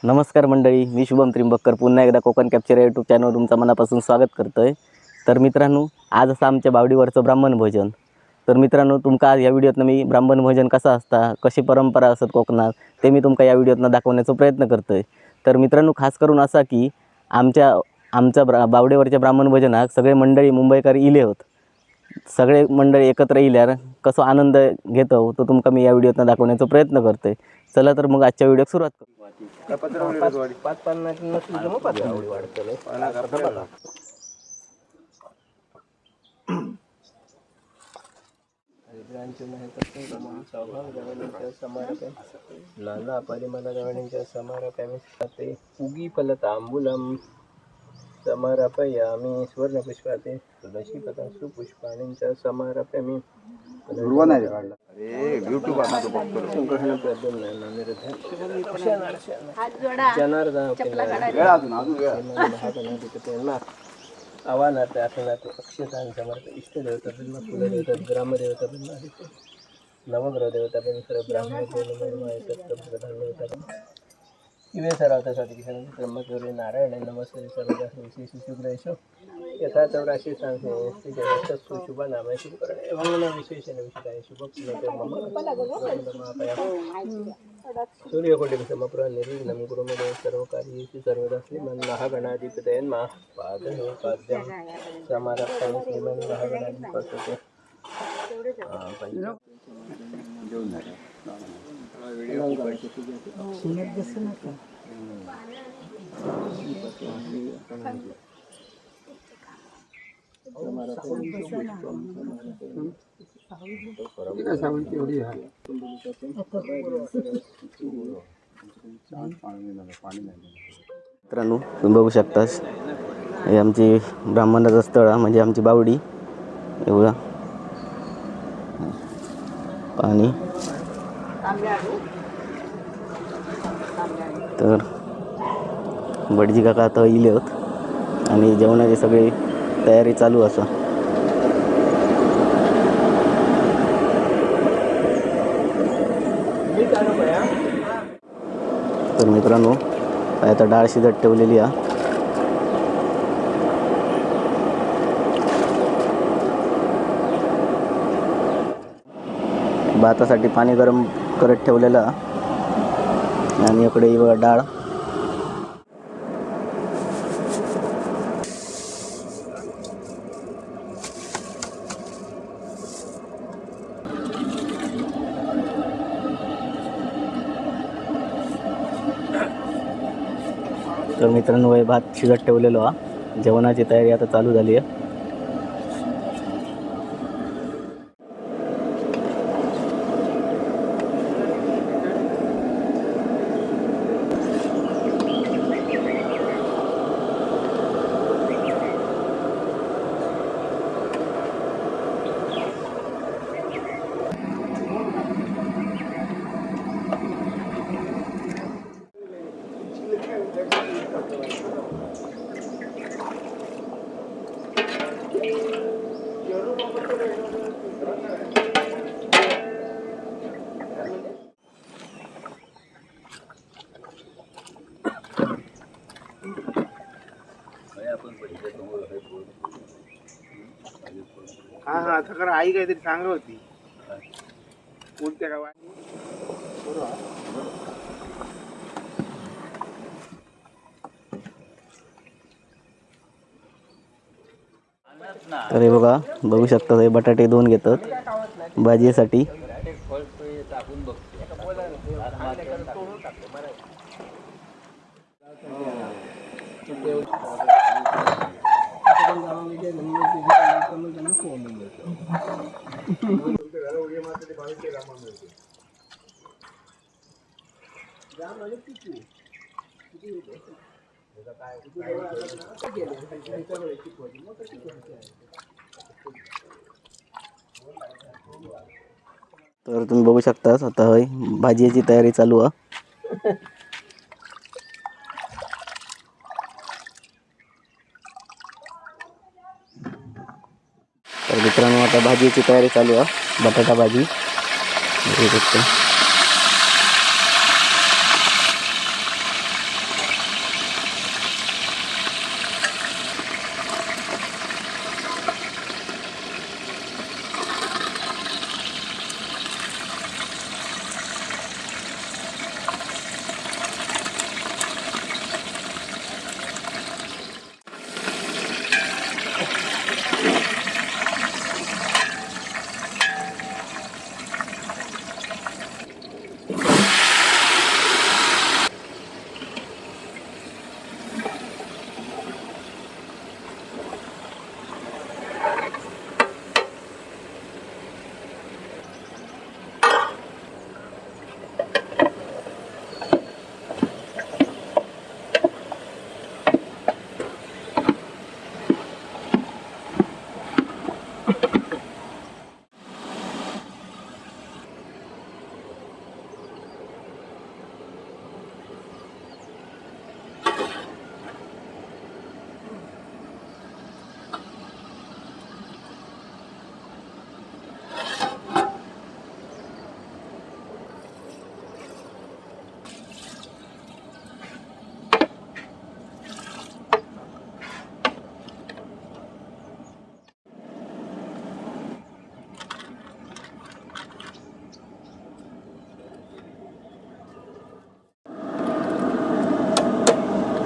नमस्कार मंडळी, मी शुभम त्रिंबककर पुन्हा एकदा कोकण कॅप्चर या यूट्यूब चॅनलवर तुमचं मनापासून स्वागत करतो आहे. तर मित्रांनो, आज असं आमच्या बावडीवरचं ब्राह्मण भोजन. तर मित्रांनो, तुमका आज या व्हिडिओतनं मी ब्राह्मण भोजन कसं असता, कशी परंपरा असत कोकणात, ते मी तुमका या व्हिडिओतनं दाखवण्याचा प्रयत्न करतो आहे. तर मित्रांनो, खास करून असा की आमच्या बावडीवरच्या ब्राह्मण भोजनाक सगळे मंडळी मुंबईकर इले होत. सगळे मंडळी एकत्र इल्यार कसं आनंद घेतो तो तुमका मी या व्हिडिओतनं दाखवण्याचा प्रयत्न करतोय. चला तर मग आजच्या व्हिडिओ सुरुवात करू. नाना परिमल रवणींच्या समारपे उगी फलतांबूलम समर्पयामी स्वर्णपुष्पाते तुळशीपता सुपुष्पाणींच्या समारपयामी आव्हानार्थ आसनार्थ अक्षतां समर्थ इष्टदेवता ब्रह्म कुलदेवता ग्रामदेवता ब्रह्म नवग्रह देवता ब्रह्म ब्राह्मण देवता इवे सर्वार्थसाठी किशन ब्रह्मचर्य नारायण नमस्ते सर्वदा विशेष शुक्रेश यथा चौराशी सांगते शुभ नाम शुभकरण वंदना विशेषण विषयाने शुभ सूर्यकोटि समप्र निर्विघ्नं कुरु मे देव सर्व कार्येषु सर्वदा श्रीमन् महागणाधिपतये नमः पाद्यं समारप्तानि श्रीमन् महागणाधिपतये मित्रांनो, तुम्ही बघू शकतास हे आमची ब्राह्मणाचं स्थळ म्हणजे आमची बावडी. एवढा पाणी तर भटजी काका आता इले होत आणि जेवणाची सगळी तयारी चालू असा. तर मित्रांनो, आता डाळ शिजत ठेवलेली आहे. भातासाठी पाणी गरम करत ठेवलेलं आणि इकडे डाळ. तर मित्रांनो, हे भात शिजत ठेवलेलो आहे. जेवणाची तयारी आता चालू झाली आहे. हा आता खरं आई काहीतरी सांगत होती कोणत्या गावात. तर हे बघा, बघू शकता हे बटाटे दोन घेतात भाजीसाठी. तर तुम्ही बघू शकता आता भाजीची तयारी चालू आहे. तर मित्रांनो, आता भाजीची तयारी चालू आहे. बटाटा भाजी बघू शकता.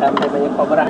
आमचे म्हणजे खोबरा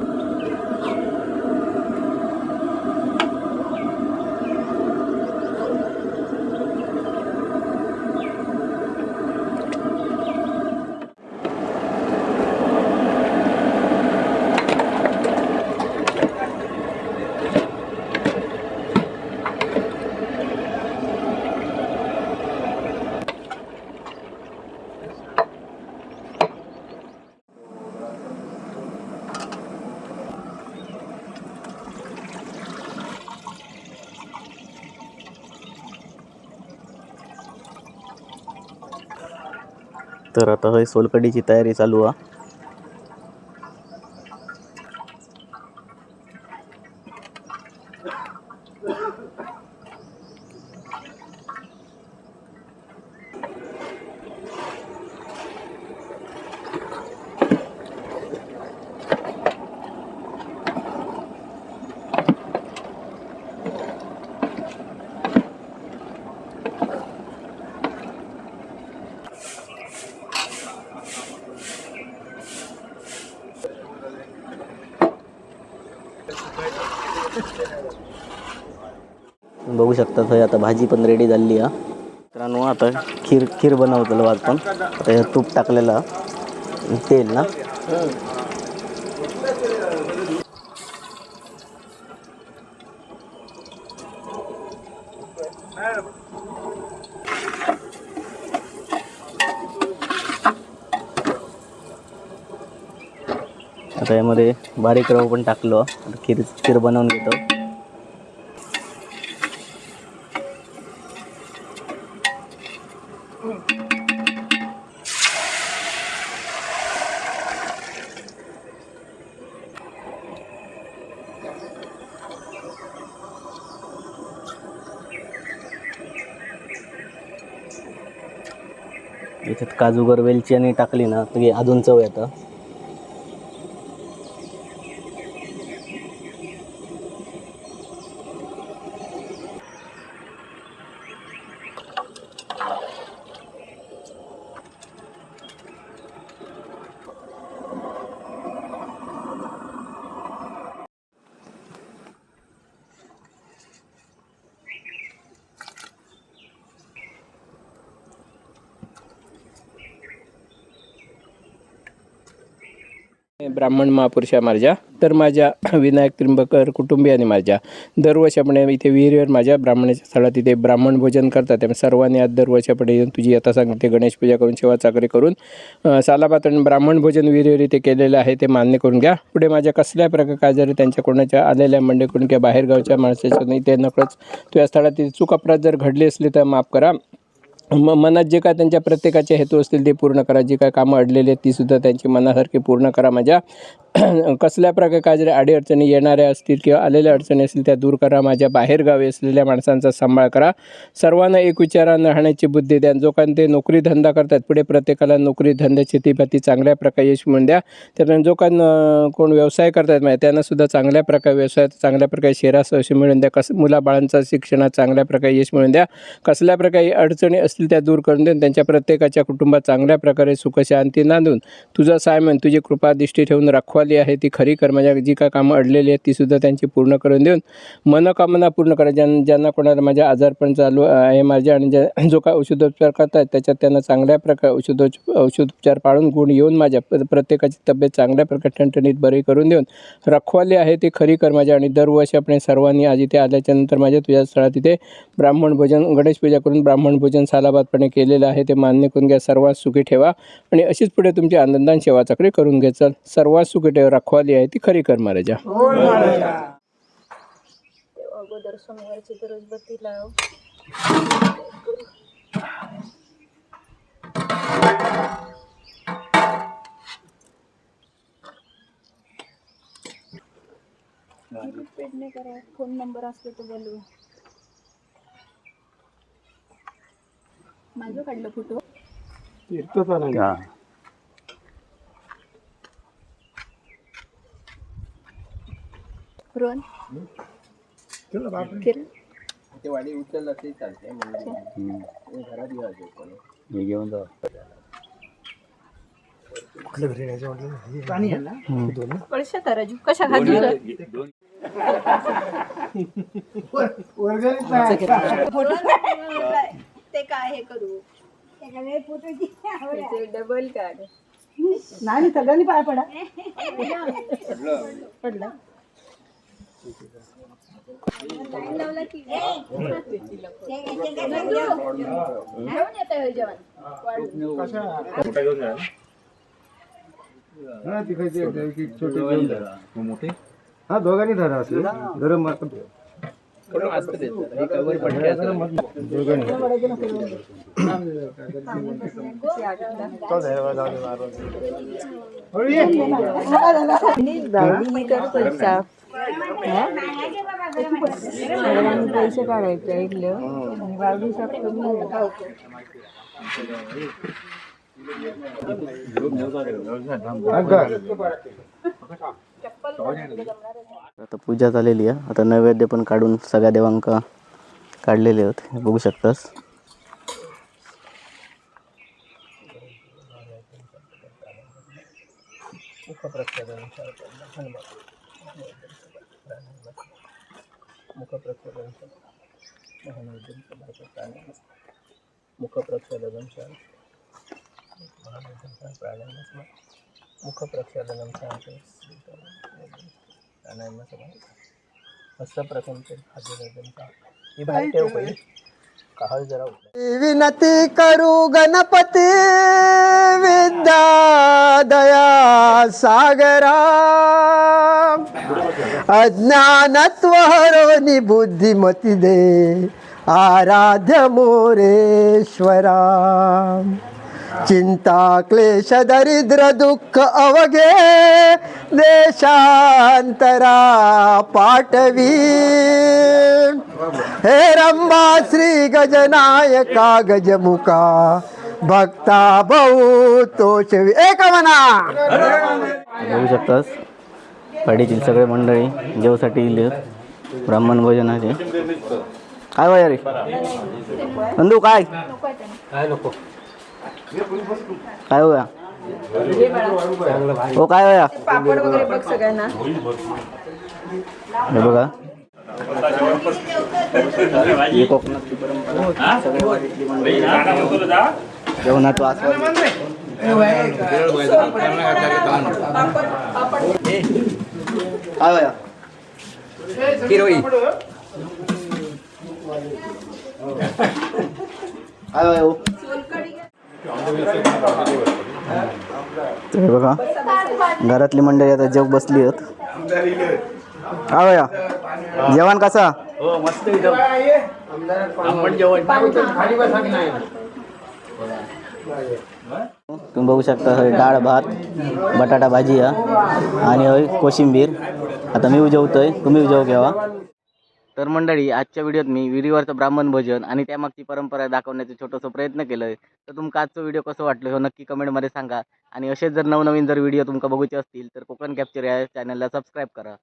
तर आता हे सोलकडीची तयारी चालू आहे. बघू शकता हे आता भाजी पण रेडी झाली आहे. मित्रांनो आता खीर बनवतलो आपण. आता हे तूप टाकलेलं तेल ना. आता यामध्ये बारीक रवा पण टाकलो. खीर बनवून घेतो. याच्यात काजू वेलची आणि टाकली ना तर अजून चव येतं. ब्राह्मण महापुरुषा माझ्या तर माझ्या विनायक त्र्यंबकर कुटुंबियांनी माझ्या दरवर्षीपणे इथे विहिरीवर माझ्या ब्राह्मणाच्या स्थळात इथे ब्राह्मण भोजन करतात. त्यामुळे सर्वांनी आज दरवर्षीपणे येऊन तुझी आता सांगते गणेश पूजा करून सेवा चाकरी करून सालाबात आणि ब्राह्मण भोजन विहिरीवर इथे केलेलं आहे ते मान्य करून घ्या. पुढे माझ्या कसल्या प्रकार काय जरी त्यांच्या कोणाच्या आलेल्या मंडळीकडून किंवा बाहेरगावच्या माणसाच्या नाही ते नकळच तुझ्या स्थळात चूक अपराध जर घडली असली तर माफ करा. मनात जे काय त्यांच्या प्रत्येकाचे हेतू असतील ते पूर्ण करा. जी काय कामं अडलेली आहेत तीसुद्धा त्यांची मनासारखी पूर्ण करा. माझ्या कसल्या प्रकारे काय जरी अडीअडचणी येणाऱ्या असतील किंवा आलेल्या अडचणी असतील त्या दूर करा. माझ्या बाहेरगावी असलेल्या माणसांचा सांभाळ करा. सर्वांना एक विचारानं राहण्याची बुद्धी द्या. जो काही ते नोकरी धंदा करतात पुढे प्रत्येकाला नोकरी धंद्याची ती चांगल्या प्रकारे यश मिळून द्या. त्यामुळे जो काही कोण व्यवसाय करतात माहिती त्यांना सुद्धा चांगल्या प्रकारे व्यवसायात चांगल्या प्रकारे शेरास यश मिळून द्या. मुलाबाळांचा शिक्षणात चांगल्या प्रकारे यश मिळून द्या. कसल्या प्रकारे अडचणी असतील त्या दूर करून देऊन त्यांच्या प्रत्येकाच्या कुटुंबात चांगल्या प्रकारे सुखशांती नांदून तुझा सायमन तुझी कृपा दृष्टी ठेवून रखवाली आहे ती खरी कर. माझ्या जी काय कामं अडलेली आहेत तीसुद्धा त्यांची पूर्ण करून देऊन मनोकामना पूर्ण करा. ज्यांना कोणाला माझ्या आजारपण चालू आहे माझ्या आणि जो काय औषधोपचार करतात त्याच्यात त्यांना चांगल्या प्रकारे औषधोपचार पाळून गुण येऊन माझ्या प्रत्येकाची तब्येत चांगल्या प्रकारे ठणठणीत बरी करून देऊन रखवाली आहे ती खरी कर. माझ्या आणि दरवर्षी आपण सर्वांनी आज इथे आल्याच्या नंतर माझ्या तुझ्या स्थळात इथे ब्राह्मण भोजन गणेश पूजा करून ब्राह्मण भोजन सालाबादपणे केलेलं आहे ते मान्य करून घ्या. सर्वात सुखी ठेवा आणि अशीच पुढे तुमची आनंदाने सेवा चाकरी करून घ्या. चल सर्वात सुखी ठेवा. रखवाली आहे ती खरी कर महाराजा. अगोदर सोमवारची दररोज बत्ती लाव. पेडणे करा. फोन नंबर असले तर बोलू. माझं काढलं फोटो रोहन ते वाडी उचलला तरी चालते म्हणजे घरात घेऊन जाऊ. कळशा तराजू कशा खाजू ते काय हे करू डबल कार्ड नाही सगळ्यांनी पाय पडा पडला हा दोघांनी धरा गरम थोडं असतं ते जरा. हे कवर पडले असं. पैसे काढायचे ऐकलं आणि वाढदिवसात आता पूजा झालेली आहे. आता नैवेद्य पण काढून सगळ्या देवांका काढलेले आहेत, हे बघू शकतास. विनती करू गणपती विद्या दया सागरा अज्ञानत्व हरोनी बुद्धिमती दे आराध्य मोरेश्वरा चिंता क्लेश दरिद्र दुःख अवघे देशांतरा पाटवी हे रंबा श्री गजनायका गजमुखा भक्ता बहु तोषवी एक म्हणा. बघू शकतास पाडीतील सगळे मंडळी जेवसाठी इले ब्राह्मण भोजनाचे. काय वय रे नंदू काय काय होया हो काय होया पापड वगैरे बघ सगळ्यांना हे बघा ही कोकणातली परंपरा सगळ्या वाडीतली मंडळी जेवणाचा आस्वाद काय होया किरोई काय होया हो हे बघा घरातली मंडळी आता जेव बसली आहेत. काय होया जेवण कसा तुम्ही बघू शकता डाळ भात बटाटा भाजी आणि होय कोशिंबीर. आता मी जेवतोय तुम्ही जेव घ्यावा. तर मंडळी आजच्या व्हिडिओत मी विहिरीवरचं ब्राह्मण भोजन आणि त्यामागची परंपरा दाखवण्याचा छोटासा प्रयत्न केलाय. तर तुमका आजचा व्हिडिओ कसं वाटलं हे नक्की कमेंटमध्ये सांगा आणि असेच जर नवनवीन जर व्हिडिओ तुमका बघूचे असतील तर कोकण कॅप्चर या चॅनलला सबस्क्राईब करा.